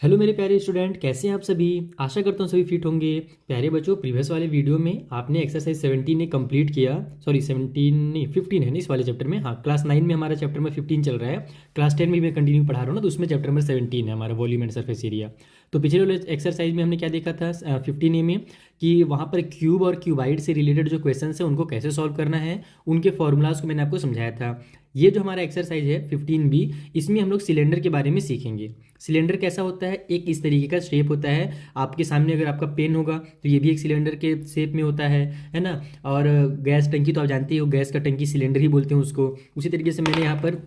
Hello मेरे प्यारे student, कैसे हैं आप सभी। आशा करता हूँ सभी फिट होंगे। प्यारे बच्चों, प्रीवियस वाले वीडियो में आपने एक्सरसाइज 17 ने कंप्लीट किया। सॉरी 17 नहीं 15 है ना इस वाले चैप्टर में। हाँ, क्लास 9 में हमारा चैप्टर में 15 चल रहा है। क्लास 10 में भी मैं कंटिन्यू पढ़ा रहा हूँ ना, तो उसमें चैप्टर नंबर 17 है हमारा, वॉल्यूम एंड सरफेस एरिया। तो पिछले वाले एक्सरसाइज में हमने क्या देखा था 15 में, कि वहाँ पर क्यूब और क्यूबाइड से रिलेटेड जो क्वेश्चन है उनको कैसे सॉल्व करना है, उनके फॉर्मूलाज को मैंने आपको समझाया था। ये जो हमारा एक्सरसाइज है 15B, इसमें हम लोग सिलेंडर के बारे में सीखेंगे। सिलेंडर कैसा होता है, एक इस तरीके का शेप होता है। आपके सामने अगर आपका पेन होगा तो ये भी एक सिलेंडर के शेप में होता है ना। और गैस टंकी तो आप जानते ही हो, गैस का टंकी सिलेंडर ही बोलते हैं उसको। उसी तरीके से मैंने यहाँ पर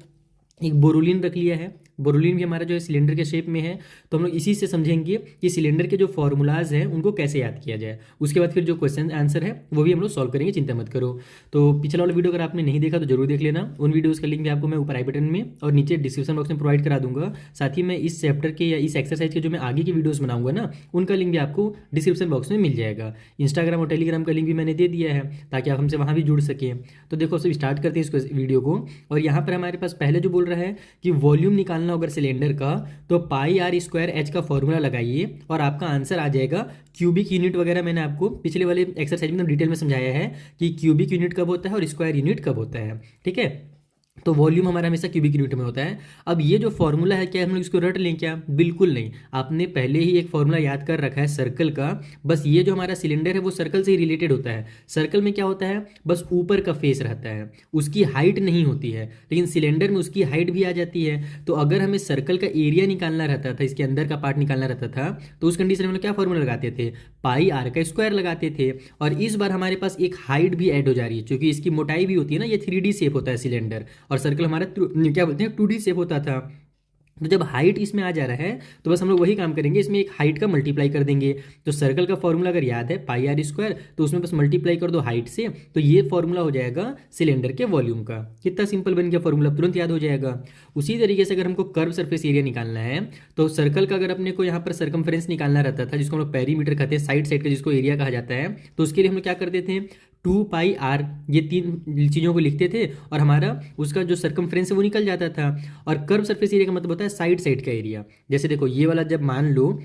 एक बोरोलिन रख लिया है। बोरोलिन भी हमारा जो है सिलेंडर के शेप में है। तो हम लोग इसी से समझेंगे कि सिलेंडर के जो फॉर्मूलाज हैं उनको कैसे याद किया जाए। उसके बाद फिर जो क्वेश्चन आंसर है वो भी हम लोग सॉल्व करेंगे, चिंता मत करो। तो पिछला वाला वीडियो अगर आपने नहीं देखा तो जरूर देख लेना। उन वीडियोज़ का लिंक भी आपको मैं ऊपर आई बटन में और नीचे डिस्क्रिप्शन बॉक्स में प्रोवाइड करा दूंगा। साथ ही मैं इस चैप्टर के या इस एक्सरसाइज के जो मैं आगे की वीडियोज़ बनाऊंगा ना, उनका लिंक भी आपको डिस्क्रिप्शन बॉक्स में मिल जाएगा। इंस्टाग्राम और टेलीग्राम का लिंक भी मैंने दे दिया है ताकि आप हमसे वहाँ भी जुड़ सकें। तो देखो सब स्टार्ट करते हैं इस वीडियो को। और यहाँ पर हमारे पास पहले जो बोल रहा है कि वॉल्यूम निकालना होगा सिलेंडर का, तो पाई आर स्क्वायर एच का फॉर्मूला लगाइए और आपका आंसर आ जाएगा। क्यूबिक यूनिट वगैरह मैंने आपको पिछले वाले एक्सरसाइज में डिटेल में समझाया है कि क्यूबिक यूनिट कब होता है और स्क्वायर यूनिट कब होता है। ठीक है, तो वॉल्यूम हमारा हमेशा क्यूबिक यूनिट में होता है। अब ये जो फॉर्मूला है, क्या हम लोग इसको रट लें क्या? बिल्कुल नहीं। आपने पहले ही एक फॉर्मूला याद कर रखा है सर्कल का। बस ये जो हमारा सिलेंडर है वो सर्कल से ही रिलेटेड होता है। सर्कल में क्या होता है, बस ऊपर का फेस रहता है, उसकी हाइट नहीं होती है। लेकिन सिलेंडर में उसकी हाइट भी आ जाती है। तो अगर हमें सर्कल का एरिया निकालना रहता था, इसके अंदर का पार्ट निकालना रहता था, तो उस कंडीशन में हम लोग क्या फॉर्मूला लगाते थे, पाई आर का स्क्वायर लगाते थे। और इस बार हमारे पास एक हाइट भी ऐड हो जा रही है, क्योंकि इसकी मोटाई भी होती है ना। ये 3D शेप होता है सिलेंडर, और सर्कल हमारा क्या बोलते हैं 2D शेप होता था। तो जब हाइट इसमें आ जा रहा है तो बस हम लोग वही काम करेंगे, इसमें एक हाइट का मल्टीप्लाई कर देंगे। तो सर्कल का फॉर्मूला अगर याद है पाई आर स्क्वायर, तो उसमें बस मल्टीप्लाई कर दो हाइट से, तो ये फॉर्मूला हो जाएगा सिलेंडर के वॉल्यूम का। कितना सिंपल बन गया फॉर्मूला, तुरंत याद हो जाएगा। उसी तरीके से अगर हमको कर्व सरफेस एरिया निकालना है, तो सर्कल का अगर अपने को यहाँ पर सर्कमफ्रेंस निकालना रहता था, जिसको हम लोग पेरीमीटर कहते हैं, साइड साइड का जिसको एरिया कहा जाता है, तो उसके लिए हम लोग क्या करते थे, 2 पाई आर, ये तीन चीज़ों को लिखते थे और हमारा उसका जो सर्कमफ्रेंस है वो निकल जाता था। और कर्व सरफेस एरिया का मतलब होता है साइड साइड का एरिया। जैसे देखो ये वाला जब मान लो,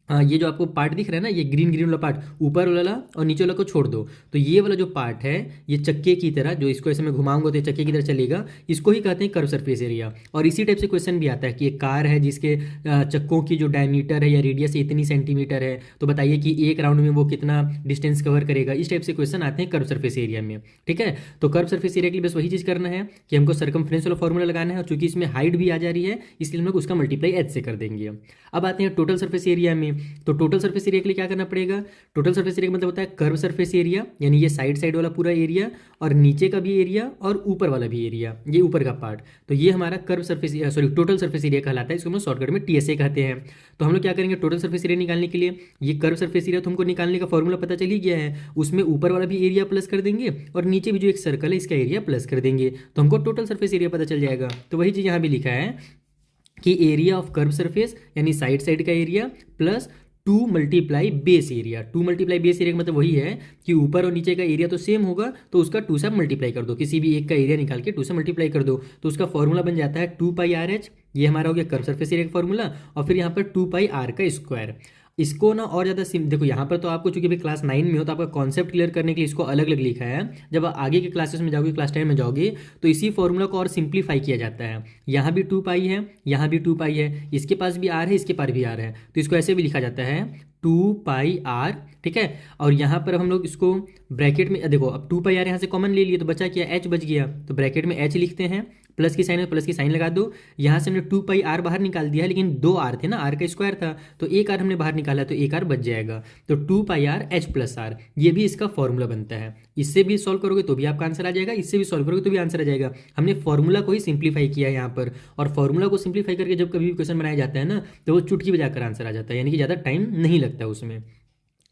ये जो आपको पार्ट दिख रहा है ना, ये ग्रीन ग्रीन वाला पार्ट, ऊपर वाला और नीचे वाला को छोड़ दो, तो ये वाला जो पार्ट है ये चक्के की तरह, जो इसको ऐसे मैं घुमाऊंगा तो ये चक्के की तरह चलेगा, इसको ही कहते हैं कर्व सरफेस एरिया। और इसी टाइप से क्वेश्चन भी आता है कि एक कार है जिसके चक्कों की जो डायमीटर है या रेडियस इतनी सेंटीमीटर है, तो बताइए कि एक राउंड में वो कितना डिस्टेंस कवर करेगा। इस टाइप से क्वेश्चन आते हैं कर्व सरफेस एरिया में। ठीक है, तो कर्व सरफेस एरिया के लिए बस वही चीज़ करना है कि हमको सर्कमफ्रेंस वाला फॉर्मूला लगाना है, और चूंकि इसमें हाइट भी आ जा रही है इसलिए हम लोग उसका मल्टीप्लाई एच से कर देंगे। अब आते हैं टोटल सरफेस एरिया में। तो टोटल सरफेस एरिया के लिए क्या करना पड़ेगा, टोटल सरफेस एरिया का मतलब होता है कर्व सरफेस एरिया, यानी ये साइड साइड वाला पूरा एरिया, और नीचे का भी एरिया और ऊपर वाला भी एरिया, ये ऊपर का पार्ट। तो ये हमारा curve surface, sorry total surface area कहलाता है। इसको हम लोग शॉर्टकट में टीएसए कहते हैं। तो हम लोग क्या करेंगे, टोटल सरफेस एरिया निकालने के लिए, ये कर्व सरफेस एरिया तो हमको निकालने का फॉर्मूला पता चल ही गया है, उसमें ऊपर वाला भी एरिया प्लस कर देंगे और नीचे भी जो एक सर्कल है इसका एरिया प्लस कर देंगे, तो हमको टोटल सरफेस एरिया पता चल जाएगा। तो वही चीज़ यहाँ भी लिखा है कि एरिया ऑफ कर्व सरफेस यानी साइड साइड का area plus 2 multiply base area. 2 multiply base area का मतलब वही है कि ऊपर और नीचे का एरिया तो सेम होगा, तो उसका 2 से मल्टीप्लाई कर दो, किसी भी एक का एरिया निकाल के 2 से मल्टीप्लाई कर दो, तो उसका फॉर्मूला बन जाता है 2 पाई आर एच। ये हमारा हो गया कर्व सरफेस एरिया का फॉर्मूला। और फिर यहाँ पर 2 पाई आर का स्क्वायर। इसको ना और ज़्यादा देखो, यहाँ पर तो आपको चूंकि अभी क्लास 9 में हो तो आपका कॉन्सेप्ट क्लियर करने के लिए इसको अलग अलग लिखा है। जब आप आगे के क्लासेस में जाओगे, क्लास 10 में जाओगे, तो इसी फॉर्मूला को और सिंप्लीफाई किया जाता है। यहाँ भी 2 पाई है, यहाँ भी 2 पाई है, इसके पास भी आर है, इसके पास भी आर है, तो इसको ऐसे भी लिखा जाता है 2 पाई आर। ठीक है, और यहाँ पर हम लोग इसको ब्रैकेट में देखो, अब 2 पाई आर यहाँ से कॉमन ले लिए तो बचा क्या, एच बच गया, तो ब्रैकेट में एच लिखते हैं, प्लस की साइन है प्लस की साइन लगा दो। यहाँ से हमने 2 पाई आर बाहर निकाल दिया है, लेकिन 2 आर थे ना, आर का स्क्वायर था, तो एक आर हमने बाहर निकाला तो एक आर बच जाएगा। तो 2 पाई आर एच प्लस आर, ये भी इसका फॉर्मूला बनता है। इससे भी सॉल्व करोगे तो भी आपका आंसर आ जाएगा, इससे भी सॉल्व करोगे तो भी आंसर आ जाएगा। हमने फॉर्मूला को ही सिंप्लीफाई किया है यहाँ पर, और फॉर्मूला को सिंप्लीफाई करके जब कभी भी क्वेश्चन बनाया जाता है ना, तो वो चुटकी बजाकर आंसर आ जाता है, यानी कि ज़्यादा टाइम नहीं लगता उसमें।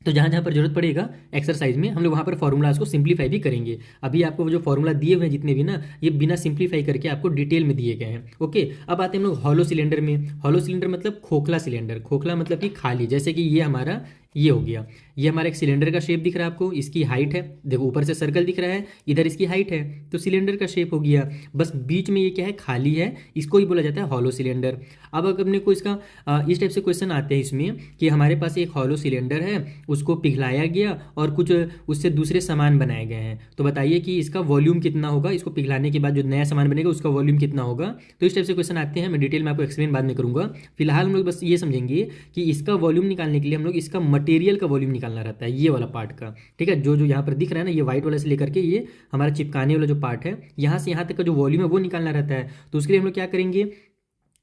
तो जहाँ जहाँ पर जरूरत पड़ेगा एक्सरसाइज में हम लोग वहाँ पर फॉर्मूलाज को सिंप्लीफाई भी करेंगे। अभी आपको जो फॉर्मूला दिए हुए हैं जितने भी ना, ये बिना सिंप्लीफाई करके आपको डिटेल में दिए गए हैं। ओके, अब आते हैं हम लोग हॉलो सिलेंडर में। हॉलो सिलेंडर मतलब खोखला सिलेंडर, खोखला मतलब कि खाली, जैसे कि ये हमारा ये हो गया। ये हमारा एक सिलेंडर का शेप दिख रहा है आपको, इसकी हाइट है, देखो ऊपर से सर्कल दिख रहा है, इधर इसकी हाइट है, तो सिलेंडर का शेप हो गया। बस बीच में ये क्या है, खाली है, इसको ही बोला जाता है हॉलो सिलेंडर। अब अगर अपने को इसका इस टाइप से क्वेश्चन आते हैं इसमें कि हमारे पास एक हॉलो सिलेंडर है, उसको पिघलाया गया और कुछ उससे दूसरे सामान बनाए गए हैं, तो बताइए कि इसका वॉल्यूम कितना होगा, इसको पिघलाने के बाद जो नया सामान बनेगा उसका वॉल्यूम कितना होगा। तो इस टाइप से क्वेश्चन आते हैं, मैं डिटेल में आपको एक्सप्लेन बाद में करूंगा। फिलहाल हम लोग बस ये समझेंगे कि इसका वॉल्यूम निकालने के लिए हम लोग इसका मटेरियल का वॉल्यूम निकालना रहता है, ये वाला पार्ट का। ठीक है, जो जो यहाँ पर दिख रहा है ना, ये व्हाइट वाला से लेकर के ये हमारा चिपकाने वाला जो पार्ट है, यहाँ से यहाँ तक का जो वॉल्यूम है वो निकालना रहता है। तो उसके लिए हम लोग क्या करेंगे,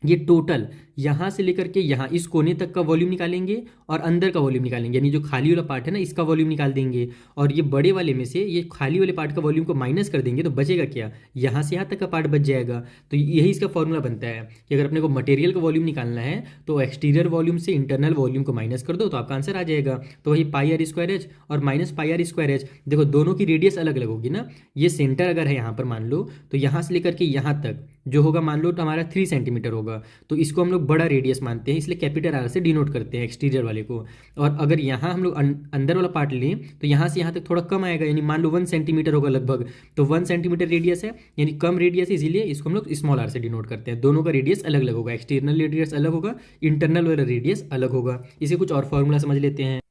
ये टोटल यहाँ से लेकर के यहाँ इस कोने तक का वॉल्यूम निकालेंगे और अंदर का वॉल्यूम निकालेंगे, यानी जो खाली वाला पार्ट है ना इसका वॉल्यूम निकाल देंगे, और ये बड़े वाले में से ये खाली वाले पार्ट का वॉल्यूम को माइनस कर देंगे, तो बचेगा क्या, यहाँ से यहाँ तक का पार्ट बच जाएगा। तो यही इसका फॉर्मूला बनता है कि अगर अपने को मटेरियल का वॉल्यूम निकालना है तो एक्सटीरियर वॉल्यूम से इंटरनल वॉल्यूम को माइनस कर दो, तो आपका आंसर आ जाएगा। तो वही पाई आर स्क्वायर एच और minus pi r square h, देखो दोनों की रेडियस अलग अलग होगी ना। ये सेंटर अगर है यहाँ पर मान लो, तो यहाँ से लेकर के यहाँ तक जो होगा मान लो तो हमारा 3 सेंटीमीटर होगा, तो इसको हम लोग बड़ा रेडियस मानते हैं, इसलिए कैपिटल आर से डिनोट करते हैं एक्सटीरियर वाले को। और अगर यहाँ हम लोग अंदर वाला पार्ट लें तो यहाँ से यहाँ तक थोड़ा कम आएगा, यानी मान लो 1 सेंटीमीटर होगा लगभग, तो 1 सेंटीमीटर रेडियस है, यानी कम रेडियस है, इसीलिए इसको हम लोग स्मॉल आर से डिनोट करते हैं। दोनों का रेडियस अलग अलग होगा, एक्सटर्नल रेडियस अलग होगा, इंटरनल वाला रेडियस अलग होगा। इसे कुछ और फॉर्मूला समझ लेते हैं।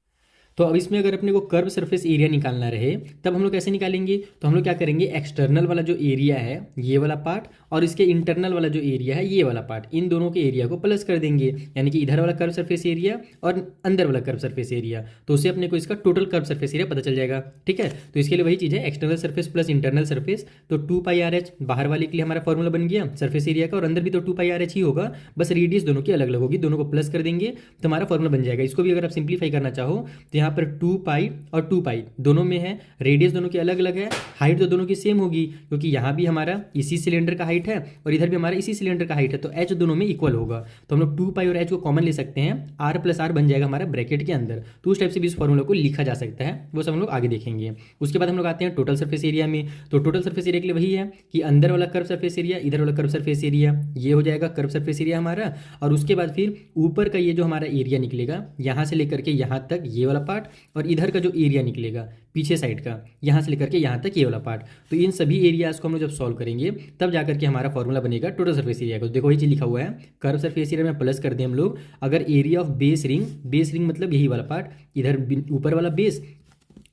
तो अब इसमें अगर अपने को कर्व सरफेस एरिया निकालना रहे तब हम लोग कैसे निकालेंगे, तो हम लोग क्या करेंगे, एक्सटर्नल वाला जो एरिया है ये वाला पार्ट और इसके इंटरनल वाला जो एरिया है ये वाला पार्ट, इन दोनों के एरिया को प्लस कर देंगे, यानी कि इधर वाला कर्व सरफेस एरिया और अंदर वाला कर्व सरफेस एरिया, तो उससे अपने को इसका टोटल कर्व सरफेस एरिया पता चल जाएगा। ठीक है, तो इसके लिए वही चीज़ है, external surface plus internal surface, तो 2 पाई आर एच बाहर वाले के लिए हमारा फॉर्मूला बन गया सरफेस एरिया का, और अंदर भी तो 2 पाई आर एच ही होगा, बस रेडियस दोनों की अलग अलग होगी, दोनों को प्लस कर देंगे तो हमारा फॉर्मूला बन जाएगा। इसको भी अगर आप सिंप्लीफाई करना चाहो तो यहाँ पर 2 पाई और 2 पाई दोनों में है, रेडियस दोनों की अलग अलग है, हाइट तो दोनों की सेम होगी, क्योंकि यहाँ भी हमारा इसी सिलेंडर का हाइट है और इधर भी हमारा इसी सिलेंडर का हाइट है, तो एच दोनों में इक्वल होगा, तो हम लोग 2 पाई और एच को कॉमन ले सकते हैं, आर प्लस आर बन जाएगा हमारा ब्रैकेट के अंदर। तो उस टाइप से भी इस फॉर्मूला को लिखा जा सकता है, वो सब हम लोग आगे देखेंगे। उसके बाद हम लोग आते हैं टोटल सर्फेस एरिया में। तो टोटल सर्फेस एरिया के लिए वही है कि अंदर वाला कर्व सर्फेस एरिया, इधर वाला कर्व सर्फेस एरिया, ये हो जाएगा कर्व सर्फेस एरिया हमारा, और उसके बाद फिर ऊपर का ये जो हमारा एरिया निकलेगा यहाँ से लेकर के यहाँ तक ये वाला पार्ट, और इधर का जो एरिया निकलेगा पीछे साइड का यहाँ से लेकर के यहाँ तक ये वाला पार्ट, तो इन सभी एरियाज को हम लोग जब सॉल्व करेंगे तब जाकर के हमारा फॉर्मूला बनेगा टोटल सरफेस एरिया का। तो देखो ये चीज लिखा हुआ है, कर्व सरफेस एरिया में प्लस कर दें हम लोग, अगर एरिया ऑफ बेस रिंग मतलब यही वाला पार्ट, इधर ऊपर वाला बेस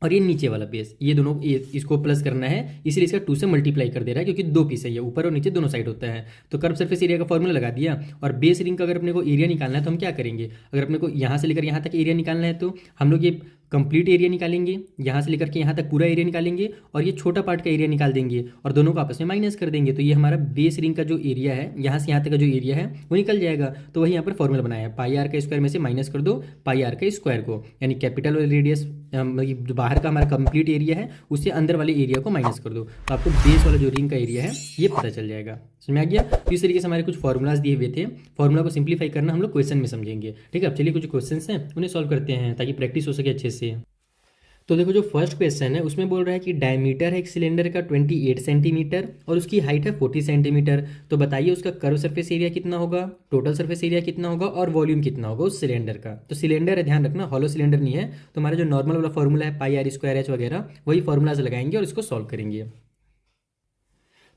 और ये नीचे वाला बेस, ये दोनों इसको प्लस करना है, इसलिए इसका 2 से मल्टीप्लाई कर दे रहा है, क्योंकि 2 पीस है, ये ऊपर और नीचे दोनों साइड होता है। तो कर्व सरफेस एरिया का फॉर्मूला लगा दिया, और बेस रिंग का अगर अपने को एरिया निकालना है तो हम क्या करेंगे, अगर अपने को यहाँ से लेकर यहाँ तक एरिया निकालना है तो हम लोग ये कंप्लीट एरिया निकालेंगे, यहाँ से लेकर के यहाँ तक पूरा एरिया निकालेंगे, और ये छोटा पार्ट का एरिया निकाल देंगे और दोनों को आपस में माइनस कर देंगे, तो ये हमारा बेस रिंग का जो एरिया है यहाँ से यहाँ तक का जो एरिया है वो निकल जाएगा। तो वही यहाँ पर फॉर्मूला बनाया है, पाई आर का स्क्वायर में से माइनस कर दो पाई आर का स्क्वायर को, यानी कैपिटल वाले रेडियस जो बाहर का हमारा कंप्लीट एरिया है उससे अंदर वाले एरिया को माइनस कर दो, तो आपको बेस वाला जो रिंग का एरिया है ये पता चल जाएगा। समझ में आ गया। तो इस तरीके से हमारे कुछ फॉर्मूलाज दिए हुए थे, फॉर्मूला को सिंप्लीफाई करना हम लोग क्वेश्चन में समझेंगे। ठीक है, अब चलिए कुछ क्वेश्चंस हैं उन्हें सॉल्व करते हैं ताकि प्रैक्टिस हो सके अच्छे से। तो देखो जो फर्स्ट क्वेश्चन है उसमें बोल रहा है कि डायमीटर है एक सिलेंडर का 28 सेंटीमीटर और उसकी हाइट है 40 सेंटीमीटर, तो बताइए उसका कर्व सरफेस एरिया कितना होगा, टोटल सरफेस एरिया कितना होगा और वॉल्यूम कितना होगा उस सिलेंडर का। तो सिलेंडर है, ध्यान रखना हॉलो सिलेंडर नहीं है, तो हमारा जो नॉर्मल वाला फॉर्मूला है पाई आर स्क्वायर एच वगैरह वही फॉर्मूलाज लगाएंगे और इसको सॉल्व करेंगे।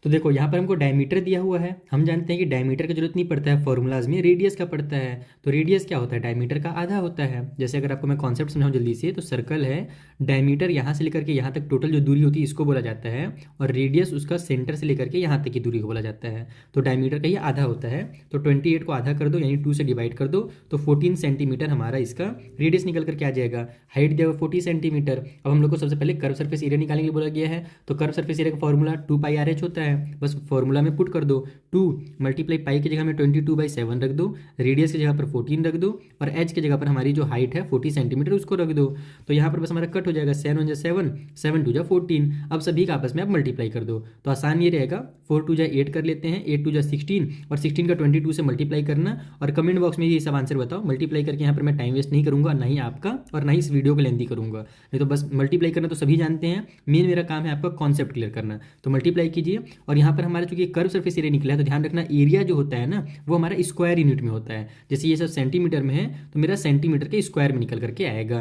तो देखो यहाँ पर हमको डायमीटर दिया हुआ है, हम जानते हैं कि डायमीटर की जरूरत नहीं पड़ता है फॉर्मूलाज में, रेडियस का पड़ता है। तो रेडियस क्या होता है, डायमीटर का आधा होता है। जैसे अगर आपको मैं कॉन्सेप्ट समझाऊं जल्दी से, तो सर्कल है, डायमीटर यहाँ से लेकर के यहाँ तक टोटल जो दूरी होती है इसको बोला जाता है, और रेडियस उसका सेंटर से लेकर के यहाँ तक की दूरी को बोला जाता है। तो डायमीटर का ये आधा होता है, तो 28 को आधा कर दो यानी 2 से डिवाइड कर दो, तो 14 सेंटीमीटर हमारा इसका रेडियस निकल करके आ जाएगा। हाइट दिया 40 सेंटीमीटर। अब हम लोग को सबसे पहले कर्व सरफेस एरिया निकालने के लिए बोला गया है, तो कर्व सरफेस एरिया का फॉर्मूला 2 पाई आर एच होता है, बस फॉर्मूला में पुट कर दो, 2 मल्टीप्लाई पाई की जगह में 22/7 रख दो, रेडियस की जगह पर 14 रख दो, और एच की जगह पर हमारी जो हाइट है 40 सेंटीमीटर उसको रख दो। तो यहाँ पर बस हमारा कट हो जाएगा, 7 1 7 7 2 14। अब सभी का आपस में आप मल्टीप्लाई कर दो, तो आसान ये रहेगा, 4 2 8 कर लेते हैं, 8 2 16, और 16 का 22 से मल्टीप्लाई करना, और कमेंट बॉक्स में ये सब आंसर बताओ मल्टीप्लाई करके। यहाँ पर मैं टाइम वेस्ट नहीं करूँगा, ना ही आपका और ना ही इस वीडियो को लेंथी करूँगा, नहीं तो बस मल्टीप्लाई करना तो सभी जानते हैं, मेन मेरा काम है आपका कॉन्सेप्ट क्लियर करना। तो मल्टीप्लाई कीजिए, और यहाँ पर हमारा चूंकि कर्व सरफेस एरिया निकला है तो ध्यान रखना एरिया जो होता है ना वो हमारा स्क्वायर यूनिट में होता है। जैसे ये सब सेंटीमीटर में है तो मेरा सेंटीमीटर के स्क्वायर में निकल करके आएगा।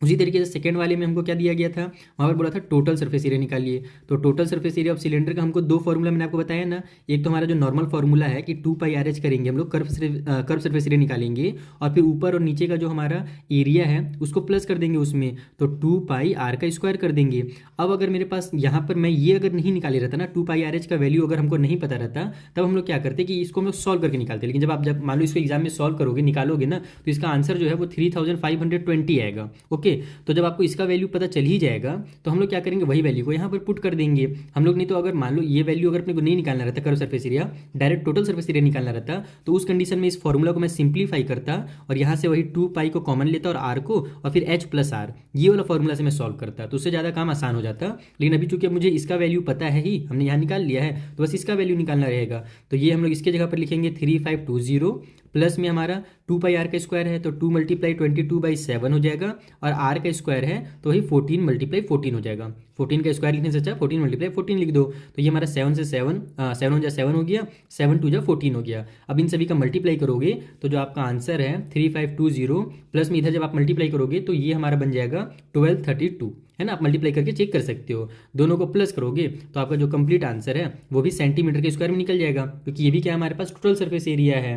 उसी तरीके से सेकंड वाले में हमको क्या दिया गया था, वहाँ पर बोला था टोटल सरफेस एरिया निकालिए। तो total surface area of cylinder का हमको दो फॉर्मूला मैंने आपको बताया ना, एक तो हमारा जो नॉर्मल फार्मूला है कि 2πRH करेंगे हम लोग, कर्व सरफेस एरिया निकालेंगे, और फिर ऊपर और नीचे का जो हमारा एरिया है उसको प्लस कर देंगे उसमें, तो 2πr का स्क्वायर कर देंगे। अब अगर मेरे पास यहाँ पर मैं ये अगर नहीं निकाले रहता ना, 2πRH का वैल्यू अगर हमको नहीं पता रहता, तब हम लोग क्या करते कि इसको हम लोग सॉल्व करके निकालते। लेकिन जब मान लो इसको एग्जाम में सॉल्व करोगे, निकालोगे ना, तो इसका आंसर जो है वो 3520 आएगा। ओके, तो जब आपको इसका वैल्यू पता चल ही जाएगा, तो हम लोग क्या करेंगे, वही वैल्यू को यहाँ पर पुट कर देंगे हम लोग। नहीं तो अगर मान लो ये वैल्यू अगर अपने को नहीं निकालना रहता curve surface area, direct total surface area निकालना रहता, तो उस कंडीशन में इस फॉर्मूला को मैं सिंप्लीफाई करता और यहाँ से वही 2π को कॉमन लेता और r को, और फिर h प्लस r ये वाला फॉर्मूला से मैं सॉल्व करता, तो उससे ज़्यादा काम आसान हो जाता। लेकिन अभी चूंकि मुझे इसका वैल्यू पता है ही, हमने यहाँ निकाल लिया है, तो बस इसका वैल्यू निकालना रहेगा। तो ये हम लोग इसके जगह पर लिखेंगे 3520 प्लस में हमारा 2πr का स्क्वायर है, तो 2 × 22/7 हो जाएगा, और r का स्क्वायर है तो वही 14 × 14 हो जाएगा। 14 का स्क्वायर लिखने से अच्छा 14 × 14 लिख दो, तो ये हमारा 7 से 7 7 × 7 हो गया, 7 2 14 हो गया। अब इन सभी का मल्टीप्लाई करोगे तो जो आपका आंसर है 3520 प्लस में इधर जब आप मल्टीप्लाई करोगे तो ये हमारा बन जाएगा 1232, है ना। आप मल्टीप्लाई करके चेक कर सकते हो, दोनों को प्लस करोगे तो आपका जो कंप्लीट आंसर है वो भी सेंटीमीटर के स्क्वायर में निकल जाएगा, क्योंकि ये भी क्या हमारे पास टोटल सरफेस एरिया है।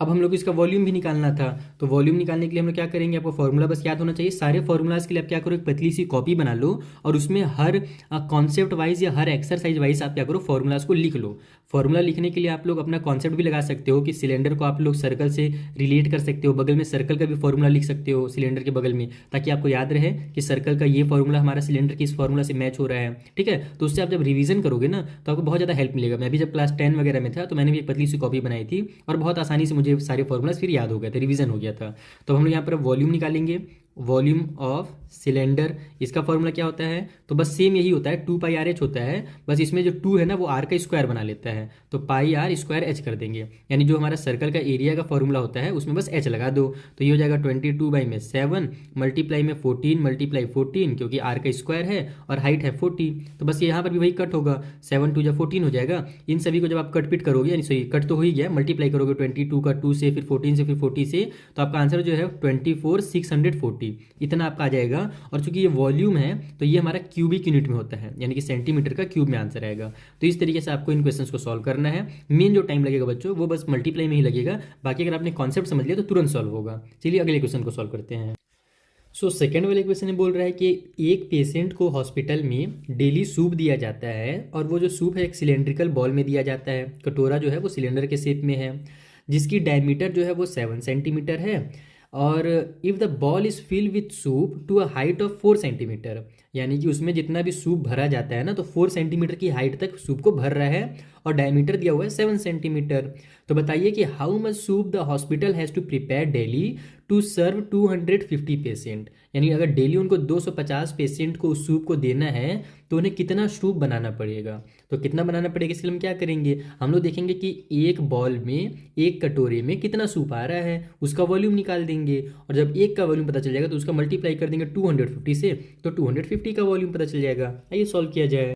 अब हम लोग इसका वॉल्यूम भी निकालना था, तो वॉल्यूम निकालने के लिए हम लोग क्या करेंगे, आपको फॉर्मूला बस याद होना चाहिए। सारे फॉर्मूलाज के लिए आप क्या करो, एक पतली सी कॉपी बना लो और उसमें हर कॉन्सेप्ट वाइज या हर एक्सरसाइज वाइज आप क्या करो, फॉर्मूलाज को लिख लो। फॉर्मूला लिखने के लिए आप लोग अपना कॉन्सेप्ट भी लगा सकते हो कि सिलेंडर को आप लोग सर्कल से रिलेट कर सकते हो, बगल में सर्कल का भी फॉर्मूला लिख सकते हो सिलेंडर के बगल में, ताकि आपको याद रहे कि सर्कल का ये फॉर्मूला हमारा सिलेंडर के इस फॉर्मूला से मैच हो रहा है, ठीक है। तो उससे आप जब रिवीजन करोगे ना, तो आपको बहुत ज़्यादा हेल्प मिलेगा। मैं भी जब क्लास 10 वगैरह में था, तो मैंने भी एक पतली सी कॉपी बनाई थी और बहुत आसानी से मुझे सारे फॉर्मूलाज फिर याद हो गए थे, रिवीजन हो गया था। तो हम लोग यहाँ पर वॉल्यूम निकालेंगे, वॉल्यूम ऑफ सिलेंडर, इसका फॉर्मूला क्या होता है, तो बस सेम यही होता है 2πRH होता है, बस इसमें जो 2 है ना वो r का स्क्वायर बना लेता है, तो πr स्क्वायर h कर देंगे, यानी जो हमारा सर्कल का एरिया का फॉर्मूला होता है उसमें बस h लगा दो, तो ये हो जाएगा 22/7 मल्टीप्लाई में 14 × 14, क्योंकि r का स्क्वायर है और हाइट है 40, तो बस यहाँ पर भी वही कट होगा, 7 2 14 हो जाएगा। इन सभी को जब आप कट पिट करोगे, यानी सही कट तो हो ही गया, मल्टीप्लाई करोगे 22 का 2 से, फिर 14 से, फिर 40 से, तो आपका आंसर जो है 24640 इतना आपका आ जाएगा। और चूंकि ये वॉल्यूम है तो ये हमारा क्यूबिक यूनिट में होता है, यानी कि सेंटीमीटर का क्यूब में आंसर आएगा। तो इस तरीके से आपको इन क्वेश्चंस को सॉल्व करना है। मेन जो टाइम लगेगा बच्चों वो बस मल्टीप्लाई में ही लगेगा, बाकी अगर आपने कॉन्सेप्ट समझ लिया तो तुरंत सॉल्व होगा। चलिए अगले क्वेश्चन को सॉल्व करते हैं। सेकेंड वाले क्वेश्चन में बोल रहा है कि एक पेशेंट को हॉस्पिटल में डेली सूप दिया जाता है, और वो जो सूप है एक सिलेंड्रिकल बॉल में दिया जाता है, कटोरा जो है वो सिलेंडर के शेप में है, जिसकी डायमीटर जो है वो 7 सेंटीमीटर है, और if the bowl is fill with soup to a height of 4 centimetre, यानी कि उसमें जितना भी सूप भरा जाता है ना, तो 4 सेंटीमीटर की हाइट तक सूप को भर रहा है, और डायमीटर दिया हुआ है 7 सेंटीमीटर। तो बताइए कि how much soup the hospital has to prepare daily to serve 250 patient, यानी अगर डेली उनको 250 पेशेंट को उस सूप को देना है तो उन्हें कितना सूप बनाना पड़ेगा। तो कितना बनाना पड़ेगा, इसके लिए हम क्या करेंगे, हम लोग देखेंगे कि एक बॉल में, एक कटोरे में कितना सूप आ रहा है, उसका वॉल्यूम निकाल देंगे, और जब एक का वॉल्यूम पता चल जाएगा तो उसका मल्टीप्लाई कर देंगे 250 से, तो 250 का वॉल्यूम पता चल जाएगा। आइए सॉल्व किया जाए।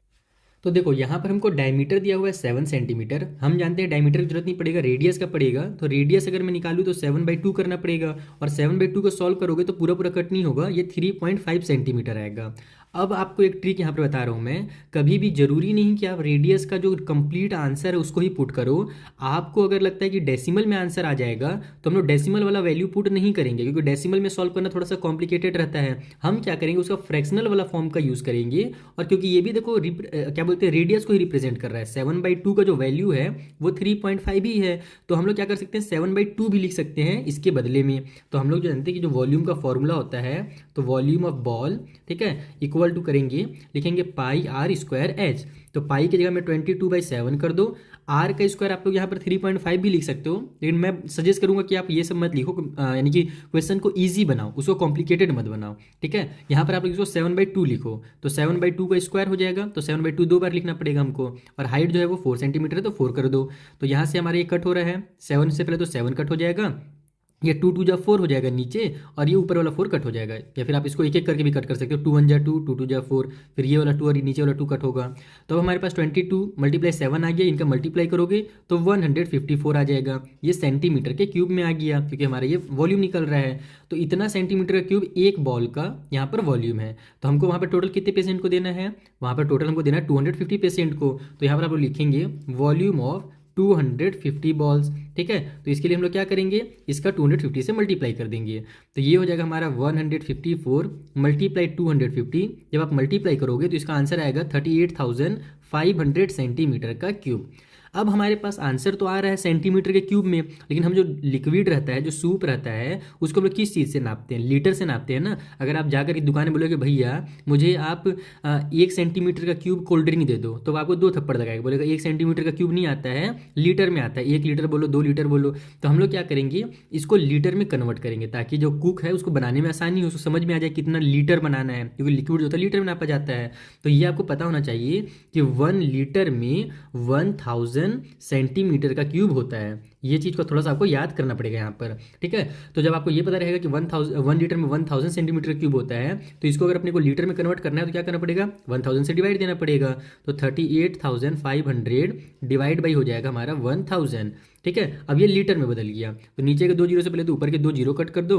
तो देखो यहाँ पर हमको डायमीटर दिया हुआ है 7 सेंटीमीटर, हम जानते हैं डायमीटर की जरूरत नहीं पड़ेगा, रेडियस का पड़ेगा, तो रेडियस अगर मैं निकालूँ तो 7/2 करना पड़ेगा, और 7/2 को सॉल्व करोगे तो पूरा पूरा कट नहीं होगा, ये 3.5 सेंटीमीटर आएगा। अब आपको एक ट्रिक यहाँ पर बता रहा हूँ मैं, कभी भी जरूरी नहीं कि आप रेडियस का जो कंप्लीट आंसर है उसको ही पुट करो। आपको अगर लगता है कि डेसिमल में आंसर आ जाएगा तो हम लोग डेसिमल वाला वैल्यू पुट नहीं करेंगे, क्योंकि डेसिमल में सॉल्व करना थोड़ा सा कॉम्प्लिकेटेड रहता है। हम क्या करेंगे, उसका फ्रैक्शनल वाला फॉर्म का यूज़ करेंगे, और क्योंकि ये भी देखो क्या बोलते हैं, रेडियस को ही रिप्रेजेंट कर रहा है, 7/2 का जो वैल्यू है वो 3.5 ही है, तो हम लोग क्या कर सकते हैं 7/2 भी लिख सकते हैं इसके बदले में। तो हम लोग जो जानते हैं कि जो वॉल्यूम का फॉर्मूला होता है, तो वॉल्यूम ऑफ बॉल, ठीक है, इक्वल टू करेंगे, लिखेंगे πr²h, तो पाई की जगह में 22/7 कर दो, आर का स्क्वायर आप लोग यहाँ पर 3.5 भी लिख सकते हो, लेकिन मैं सजेस्ट करूंगा कि आप ये सब मत लिखो, यानी कि क्वेश्चन को ईजी बनाओ, उसको कॉम्प्लिकेटेड मत बनाओ, ठीक है। यहाँ पर आप लोग इसको 7/2 लिखो, तो 7/2 का स्क्वायर हो जाएगा, तो 7/2 दो बार लिखना पड़ेगा हमको, और हाइट जो है वो 4 सेंटीमीटर है तो 4 कर दो, तो यहाँ से हमारा ये कट हो रहा है, 7 से पहले तो 7 कट हो जाएगा, ये 2 2 जा 4 हो जाएगा नीचे, और ये ऊपर वाला 4 कट हो जाएगा, या फिर आप इसको एक एक करके भी कट कर सकते हो। 2 1 जा 2, 2 2 जा 4, फिर ये वाला 2 और ये नीचे वाला 2 कट होगा। तो अब हमारे पास 22 मल्टीप्लाई 7 आ गया, इनका मल्टीप्लाई करोगे तो 154 आ जाएगा। ये सेंटीमीटर के क्यूब में आ गया, क्योंकि हमारा ये वॉल्यूम निकल रहा है। तो इतना सेंटीमीटर का क्यूब एक बॉल का यहाँ पर वॉल्यूम है। तो हमको वहाँ पर टोटल कितने पेशेंट को देना है, वहाँ पर टोटल हमको देना है 250 पेशेंट को। तो यहाँ पर आप लोग लिखेंगे वॉल्यूम ऑफ 250 बॉल्स। ठीक है, तो इसके लिए हम लोग क्या करेंगे, इसका 250 से मल्टीप्लाई कर देंगे। तो ये हो जाएगा हमारा 154 मल्टीप्लाई 250। जब आप मल्टीप्लाई करोगे तो इसका आंसर आएगा 38,500 सेंटीमीटर का क्यूब। अब हमारे पास आंसर तो आ रहा है सेंटीमीटर के क्यूब में, लेकिन हम जो लिक्विड रहता है, जो सूप रहता है, उसको हम लोग किस चीज़ से नापते हैं, लीटर से नापते हैं ना। अगर आप जाकर की दुकान में बोलोगे भैया मुझे आप 1 सेंटीमीटर का क्यूब कोल्ड ड्रिंक दे दो, तो आपको 2 थप्पड़ लगाएगा, बोलेगा 1 सेंटीमीटर का क्यूब नहीं आता है, लीटर में आता है, 1 लीटर बोलो, 2 लीटर बोलो। तो हम लोग क्या करेंगे, इसको लीटर में कन्वर्ट करेंगे, ताकि जो कुक है उसको बनाने में आसानी हो, उसको समझ में आ जाए कितना लीटर बनाना है, क्योंकि लिक्विड जो होता है लीटर में नापा जाता है। तो ये आपको पता होना चाहिए कि 1 लीटर में 1000 सेंटीमीटर का क्यूब होता है। ये चीज़ को थोड़ा सा आपको याद करना पड़ेगा यहाँ पर। ठीक है, तो जब आपको ये पता रहेगा कि 1 लीटर में 1000 सेंटीमीटर क्यूब होता है, तो इसको अगर अपने को लीटर में कन्वर्ट करना है तो क्या करना पड़ेगा, 1000 से डिवाइड देना पड़ेगा। तो 38,500 डिवाइड बाई हो जाएगा हमारा 1000। ठीक है, अब ये लीटर में बदल गया, तो नीचे के 2 जीरो से पहले तो ऊपर के 2 जीरो कट कर दो।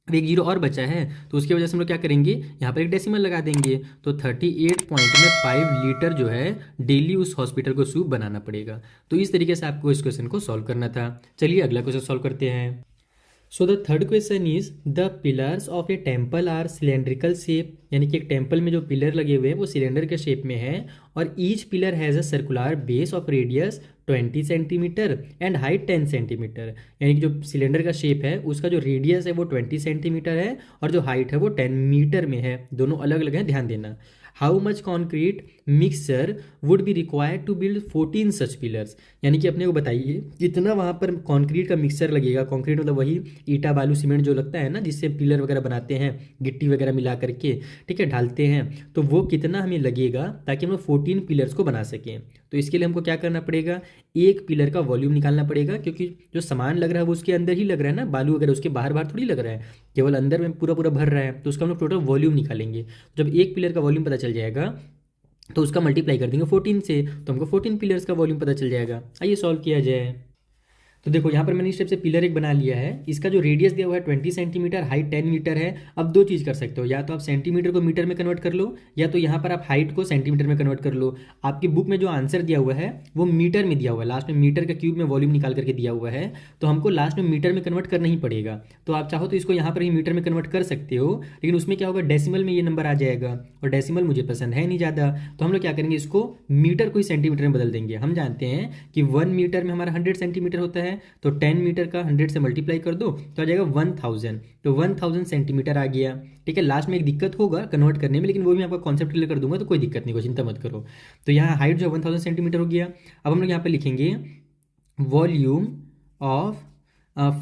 अब 1 जीरो और बचा है, तो उसकी वजह से हम लोग क्या करेंगे, यहाँ पर एक डेसिमल लगा देंगे। तो 38.5 लीटर जो है डेली उस हॉस्पिटल को सूप बनाना पड़ेगा। तो इस तरीके से आपको इस क्वेश्चन को सॉल्व करना था। चलिए अगला क्वेश्चन सॉल्व करते हैं। So the third question is the pillars of a temple are cylindrical shape, यानी कि एक टेम्पल में जो पिलर लगे हुए हैं वो सिलेंडर के शेप में है, और each pillar has a circular base of radius 20 centimetre and height 10 centimetre. यानी कि जो सिलेंडर का शेप है उसका जो रेडियस है वो 20 सेंटीमीटर है, और जो हाइट है वो 10 मीटर में है। दोनों अलग अलग हैं, ध्यान देना। How much concrete mixture would be required to build 14 such pillars, यानी कि अपने को बताइए कितना वहाँ पर कॉन्क्रीट का मिक्सचर लगेगा। कॉन्क्रीट मतलब वही ईटा बालू सीमेंट जो लगता है ना, जिससे पिलर वगैरह बनाते हैं, गिट्टी वगैरह मिला करके, ठीक है, ढालते हैं। तो वो कितना हमें लगेगा ताकि हम लोग 14 पिलर्स को बना सकें। तो इसके लिए हमको क्या करना पड़ेगा, एक पिलर का वॉल्यूम निकालना पड़ेगा, क्योंकि जो सामान लग रहा है वो उसके अंदर ही लग रहा है ना, बालू वगैरह उसके बाहर बाहर थोड़ी लग रहा है, केवल अंदर में पूरा पूरा भर रहा है। तो उसका हम लोग टोटल वॉल्यूम निकालेंगे। जब एक पिलर का वॉल्यूम पता चल जाएगा तो उसका मल्टीप्लाई कर देंगे 14 से, तो हमको 14 पिलर्स का वॉल्यूम पता चल जाएगा। आइए सॉल्व किया जाए। तो देखो यहाँ पर मैंने इस टाइप से पिलर एक बना लिया है। इसका जो रेडियस दिया हुआ है 20 सेंटीमीटर, हाइट 10 मीटर है। अब दो चीज़ कर सकते हो, या तो आप सेंटीमीटर को मीटर में कन्वर्ट कर लो, या तो यहाँ पर आप हाइट को सेंटीमीटर में कन्वर्ट कर लो। आपकी बुक में जो आंसर दिया हुआ है वो मीटर में दिया हुआ है, लास्ट में मीटर का क्यूब में वॉल्यूम निकाल करके दिया हुआ है, तो हमको लास्ट में मीटर में कन्वर्ट करना ही पड़ेगा। तो आप चाहो तो इसको यहाँ पर ही मीटर में कन्वर्ट कर सकते हो, लेकिन उसमें क्या होगा, डेसिमल में ये नंबर आ जाएगा, और डेसिमल मुझे पसंद है नहीं ज़्यादा। तो हम लोग क्या करेंगे, इसको मीटर को ही सेंटीमीटर में बदल देंगे। हम जानते हैं कि 1 मीटर में हमारा 100 सेंटीमीटर होता है, तो 10 मीटर का 100 से मल्टीप्लाई कर दो तो आ जाएगा 1000। तो 1000 सेंटीमीटर आ गया। ठीक है, लास्ट में एक दिक्कत होगा कन्वर्ट करने में, लेकिन वो भी आपका कॉन्सेप्ट क्लियर कर दूंगा, तो कोई दिक्कत नहीं, कोई चिंता मत करो। तो यहाँ हाइट जो 1000 सेंटीमीटर हो गया। अब हम लोग यहाँ पे लिखेंगे वॉल्यूम ऑफ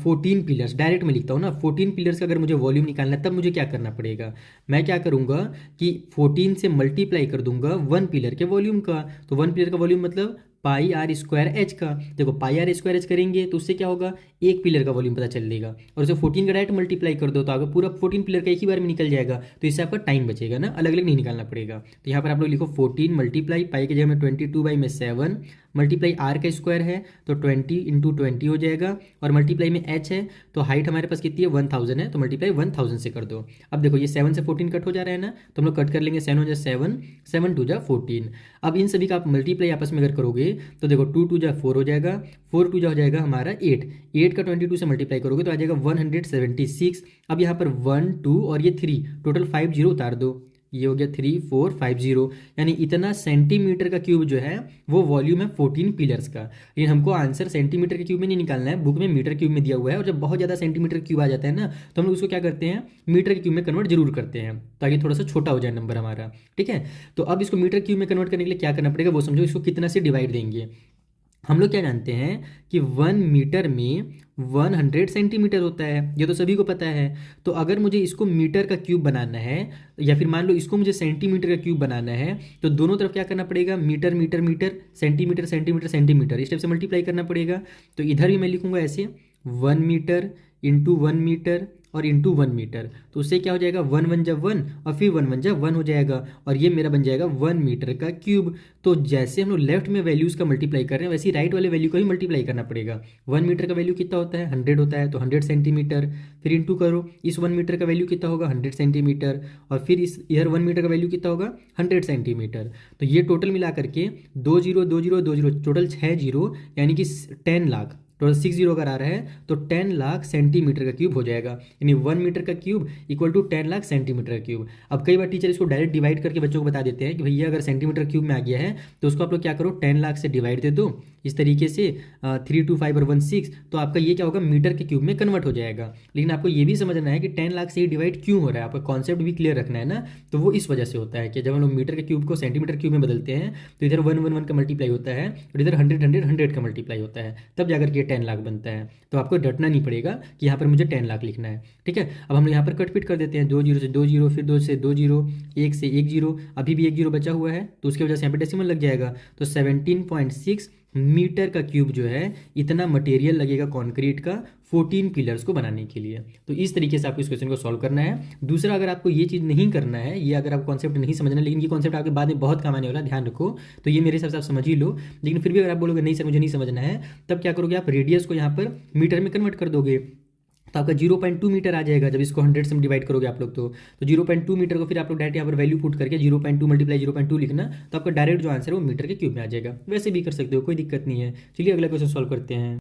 14 पिलर्स। डायरेक्ट मैं लिखता हूँ ना, 14 पिलर्स का अगर मुझे वॉल्यूम निकालना है तब मुझे क्या करना पड़ेगा, मैं क्या करूँगा कि 14 से मल्टीप्लाई कर दूंगा 1 पिलर के वॉल्यूम का। तो 1 पिलर का वॉल्यूम मतलब पाई आर स्क्वायर एच का। देखो पाई आर स्क्वायर एच करेंगे तो उससे क्या होगा, एक पिलर का वॉल्यूम पता चल देगा, और उसे 14 का डायरेक्ट मल्टीप्लाई कर दो तो आपका पूरा 14 पिलर का एक ही बार में निकल जाएगा। तो इससे आपका टाइम बचेगा ना, अलग अलग नहीं निकालना पड़ेगा। तो यहाँ पर आप लोग लिखो 14 मल्टीप्लाई पाई के जगह में 22/7 मल्टीप्लाई आर का स्क्वायर है तो 20 × 20 हो जाएगा, और मल्टीप्लाई में एच है तो हाइट हमारे पास कितनी है 1000 है, तो मल्टीप्लाई 1000 से कर दो। अब देखो ये 7 से 14 कट हो जा रहा है ना, तो हम लोग कट कर लेंगे। 7 हो जाए 7, 7 2 जा 14। अब इन सभी का आप मल्टीप्लाई आपस में अगर करोगे तो देखो 2 2 जा 4 हो जाएगा, 4 2 जा हो जाएगा हमारा 8, 8 का 22 से मल्टीप्लाई करोगे तो आ जाएगा 176। अब यहाँ पर 1 2 और ये 3, टोटल 5 जीरो उतार दो, ये हो गया 3 4 5 0, यानी इतना सेंटीमीटर का क्यूब जो है वो वॉल्यूम है 14 पिलर्स का। लेकिन हमको आंसर सेंटीमीटर के क्यूब में नहीं निकालना है, बुक में मीटर क्यूब में दिया हुआ है। और जब बहुत ज़्यादा सेंटीमीटर क्यूब आ जाता है ना, तो हम लोग उसको क्या करते हैं, मीटर के क्यूब में कन्वर्ट जरूर करते हैं, ताकि थोड़ा सा छोटा हो जाए नंबर हमारा। ठीक है, तो अब इसको मीटर क्यूब में कन्वर्ट करने के लिए क्या करना पड़ेगा वो समझो। इसको कितना से डिवाइड देंगे, हम लोग क्या जानते हैं कि 1 मीटर में 100 सेंटीमीटर होता है, ये तो सभी को पता है। तो अगर मुझे इसको मीटर का क्यूब बनाना है, या फिर मान लो इसको मुझे सेंटीमीटर का क्यूब बनाना है, तो दोनों तरफ क्या करना पड़ेगा, metre metre metre, centimetre centimetre centimetre, इस टाइप से मल्टीप्लाई करना पड़ेगा। तो इधर भी मैं लिखूंगा ऐसे 1 मीटर इंटू 1 मीटर और इंटू 1 मीटर, तो उससे क्या हो जाएगा, 1 × 1 और फिर 1 × 1 हो जाएगा और ये मेरा बन जाएगा 1 मीटर का क्यूब। तो जैसे हम लोग लेफ्ट में वैल्यूज़ का मल्टीप्लाई कर रहे हैं वैसे ही राइट वाले वैल्यू का भी मल्टीप्लाई करना पड़ेगा। 1 मीटर का वैल्यू कितना होता है, 100 होता है, तो 100 सेंटीमीटर, फिर इंटू करो इस 1 मीटर का वैल्यू कितना होगा, 100 सेंटीमीटर, और फिर इस इधर 1 मीटर का वैल्यू कितना होगा, 100 सेंटीमीटर। तो ये टोटल मिला करके 2 0 2 0 2 0 टोटल 6 जीरो, यानी कि 10 लाख, टोटल 6 जीरो अगर आ रहा है तो 10 लाख सेंटीमीटर का क्यूब हो जाएगा, यानी 1 मीटर का cube equal to 10 lakh centimetre का क्यूब। अब कई बार टीचर इसको डायरेक्ट डिवाइड करके बच्चों को बता देते हैं कि भैया अगर सेंटीमीटर क्यूब में आ गया है तो उसको आप लोग क्या करो, 10 लाख से डिवाइड दे दो इस तरीके से, 3 2 5 और 1 6, तो आपका ये क्या होगा, मीटर के क्यूब में कन्वर्ट हो जाएगा। लेकिन आपको ये भी समझना है कि 10 लाख से ही डिवाइड क्यों हो रहा है, आपका कॉन्सेप्ट भी क्लियर रखना है ना। तो वो इस वजह से होता है कि जब हम लोग मीटर के क्यूब को सेंटीमीटर क्यूब में बदलते हैं तो इधर 1 1 1 का मल्टीप्लाई होता है और इधर 100 100 100 का मल्टीप्लाई होता है, तब जाकर के 10 लाख बनता है। तो आपको डटना नहीं पड़ेगा कि यहाँ पर मुझे 10 लाख लिखना है, ठीक है। अब हम यहाँ पर कट पिट कर देते हैं, 2 जीरो से 2 जीरो, फिर 2 से 2 जीरो, 1 से 1 जीरो, अभी भी 1 जीरो बचा हुआ है तो उसकी वजह से यहाँ पर डेसिमल लग जाएगा। तो 17.6 मीटर का क्यूब जो है इतना मटेरियल लगेगा कंक्रीट का 14 पिलर्स को बनाने के लिए। तो इस तरीके से आपको इस क्वेश्चन को सॉल्व करना है। दूसरा, अगर आपको ये चीज़ नहीं करना है, ये अगर आप कॉन्सेप्ट नहीं समझना, लेकिन ये कॉन्सेप्ट आपके बाद में बहुत काम आने वाला, ध्यान रखो, तो ये मेरे हिसाब से आप समझ ही लो। लेकिन फिर भी अगर आप बोलोगे नहीं सर मुझे नहीं समझना है, तब क्या करोगे आप, रेडियस को यहाँ पर मीटर में कन्वर्ट कर दोगे, तो आपका 0.2 मीटर आ जाएगा जब इसको 100 से डिवाइड करोगे आप लोग। तो 0.2 मीटर को फिर आप लोग डायरेक्ट यहाँ पर वैल्यू पुट करके 0.2 मल्टीप्लाई 0.2 लिखना, तो आपका डायरेक्ट जो आंसर है वो मीटर के क्यूब में आ जाएगा। वैसे भी कर सकते हो, कोई दिक्कत नहीं है। चलिए अगला क्वेश्चन सॉल्व करते हैं।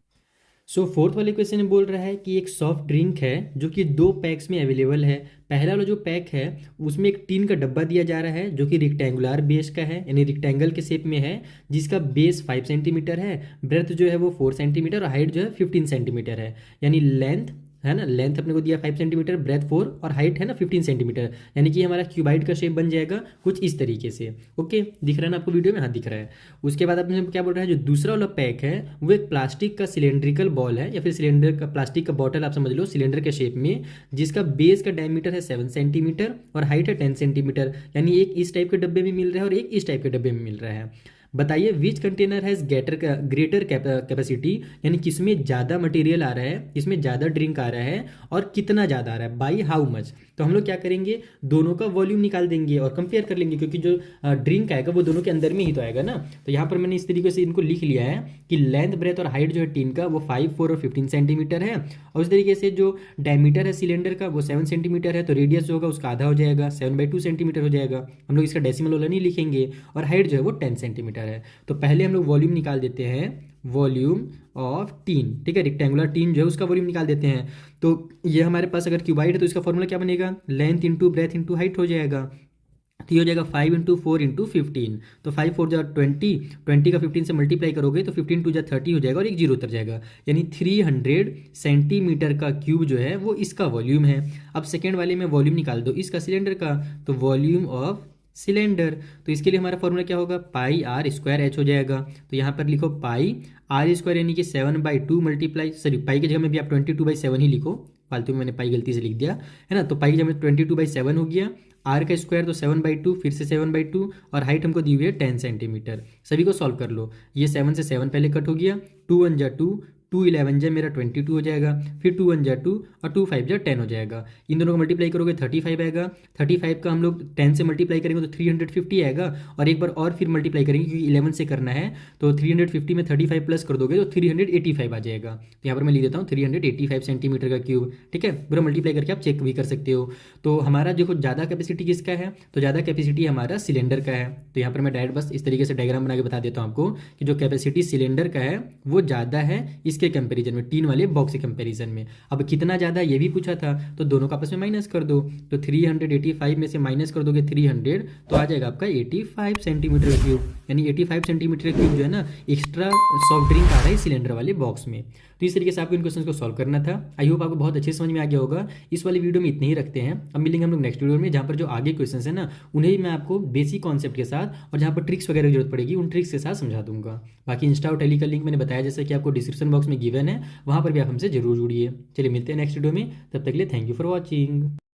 सो फोर्थ वाले क्वेश्चन में बोल रहा है कि एक सॉफ्ट ड्रिंक है जो कि 2 पैक्स में अवेलेबल है। पहला वाला जो पैक है उसमें एक टीन का डब्बा दिया जा रहा है जो कि रेक्टेंगुलर बेस का है, यानी रेक्टेंगल के शेप में है, जिसका बेस 5 सेंटीमीटर है, ब्रेथ जो है वो 4 सेंटीमीटर और हाइट जो है 15 सेंटीमीटर है। यानी लेंथ है ना, लेंथ अपने को दिया 5 सेंटीमीटर, ब्रेथ 4 और हाइट है ना 15 सेंटीमीटर, यानी कि हमारा क्यूबाइड का शेप बन जाएगा कुछ इस तरीके से। ओके, दिख रहा है ना आपको वीडियो में, हाँ दिख रहा है। उसके बाद अपने क्या बोल रहा है, जो दूसरा वाला पैक है वो एक प्लास्टिक का सिलेंड्रिकल बॉल है, या फिर सिलेंडर का प्लास्टिक का बॉटल आप समझ लो, सिलेंडर के शेप में, जिसका बेस का डायमीटर है 7 सेंटीमीटर और हाइट है 10 सेंटीमीटर, यानी एक इस टाइप के डब्बे में मिल रहा है और एक इस टाइप के डब्बे में मिल रहा है। बताइए विच कंटेनर हैज़ ग्रेटर कैपेसिटी, यानी किसमें ज़्यादा मटेरियल आ रहा है, किसमें ज़्यादा ड्रिंक आ रहा है और कितना ज़्यादा आ रहा है, बाई हाउ मच। तो हम लोग क्या करेंगे, दोनों का वॉल्यूम निकाल देंगे और कंपेयर कर लेंगे, क्योंकि जो ड्रिंक आएगा वो दोनों के अंदर में ही तो आएगा ना। तो यहाँ पर मैंने इस तरीके से इनको लिख लिया है कि लेंथ ब्रेथ और हाइट जो है टीन का वो 5 4 और 15 सेंटीमीटर है, और उस तरीके से जो डायमीटर है सिलेंडर का वो 7 सेंटीमीटर है, तो रेडियस जो होगा उसका आधा हो जाएगा, 7/2 सेंटीमीटर हो जाएगा। हम लोग इसका डेसिमल वाला नहीं लिखेंगे, और हाइट जो है वो 10 सेंटीमीटर है। तो पहले हम लोग वॉल्यूम निकाल देते हैं, वॉल्यूम ऑफ टीन, ठीक है, रेक्टेंगुलर टीन जो है उसका वॉल्यूम निकाल देते हैं। तो ये हमारे पास अगर क्यूबाइड है तो इसका फॉर्मूला क्या बनेगा, length into breadth into height हो जाएगा। तो ये हो जाएगा 5 × 4 × 15, तो 5 4 जा 20, 20 का 15 से मल्टीप्लाई करोगे तो 15 2 जा 30 हो जाएगा और एक जीरो उतर जाएगा, यानी 300 सेंटीमीटर का क्यूब जो है वो इसका वॉल्यूम है। अब सेकेंड वाले में वॉल्यूम निकाल दो इसका सिलेंडर का, तो वॉल्यूम ऑफ सिलेंडर, तो इसके लिए हमारा फॉर्मूला क्या होगा, पाई आर स्क्वायर एच हो जाएगा। तो यहाँ पर लिखो पाई आर स्क्वायर, यानी कि 7/2 मल्टीप्लाई, सॉरी पाई की जगह में भी आप 22/7 ही लिखो, फालतू में मैंने पाई गलती से लिख दिया है ना। तो पाई की जगह में 22/7 हो गया, आर का स्क्वायर तो 7/2, फिर से 7/2, और हाइट हमको दी हुई है 10 सेंटीमीटर। सभी को सॉल्व कर लो, ये 7 से 7 पहले कट हो गया, 2 1 जा 2, 2 11 जा मेरा 22 हो जाएगा, फिर 2 1 जा 2 और 2 5 जा 10 हो जाएगा। इन दोनों को मल्टीप्लाई करोगे 35 आएगा, 35 का हम लोग 10 से मल्टीप्लाई करेंगे तो 350 आएगा, और एक बार और फिर मल्टीप्लाई करेंगे क्योंकि 11 से करना है, तो 350 में 35 प्लस कर दोगे तो 385 आ जाएगा। तो यहाँ पर मैं लिख देता हूँ 385 सेंटीमीटर का क्यूब, ठीक है, पूरा मल्टीप्लाई करके आप चेक भी कर सकते हो। तो हमारा देखो ज़्यादा कैपेसिटी किसका है, तो ज़्यादा कैपेसिटी हमारा सिलेंडर का है। तो यहाँ पर मैं डायरेक्ट बस इस तरीके से डायग्राम बना के बता देता हूँ आपको कि जो कैपेसिटी सिलेंडर का है वो ज़्यादा है इसके कंपेरिजन में, टीन वाले बॉक्स के कंपैरिजन में। अब कितना ज़्यादा ये भी पूछा था, तो दोनों का आपस में माइनस कर दो, तो 385 में से माइनस कर दोगे 300, तो आ जाएगा आपका 85 सेंटीमीटर क्यूब, यानी 85 सेंटीमीटर क्यूब जो है ना एक्स्ट्रा सॉफ्ट ड्रिंक आ रहा है सिलेंडर वाले बॉक्स में। तो इस तरीके से आपको इन क्वेश्चन को सॉल्व करना था। आई होप आपको बहुत अच्छे समझ में आ गया होगा। इस वाले वीडियो में इतने ही रखते हैं, अब मिलेंगे हम लोग नेक्स्ट वीडियो में, जहाँ पर जो आगे क्वेश्चन है ना उन्हें भी मैं आपको बेसिक कॉन्सेप्ट के साथ और जहाँ पर ट्रिक्स वगैरह की जरूरत पड़ेगी उन ट्रिक्स के साथ समझा दूंगा। बाकी इंस्टा और टेली का लिंक मैंने बताया जैसे कि आपको डिस्क्रिप्शन बॉक्स में गिवन है, वहाँ पर भी आप हमसे जरूर जुड़िए। चलिए मिलते हैं नेक्स्ट वीडियो में, तब तक के लिए थैंक यू फॉर वॉचिंग।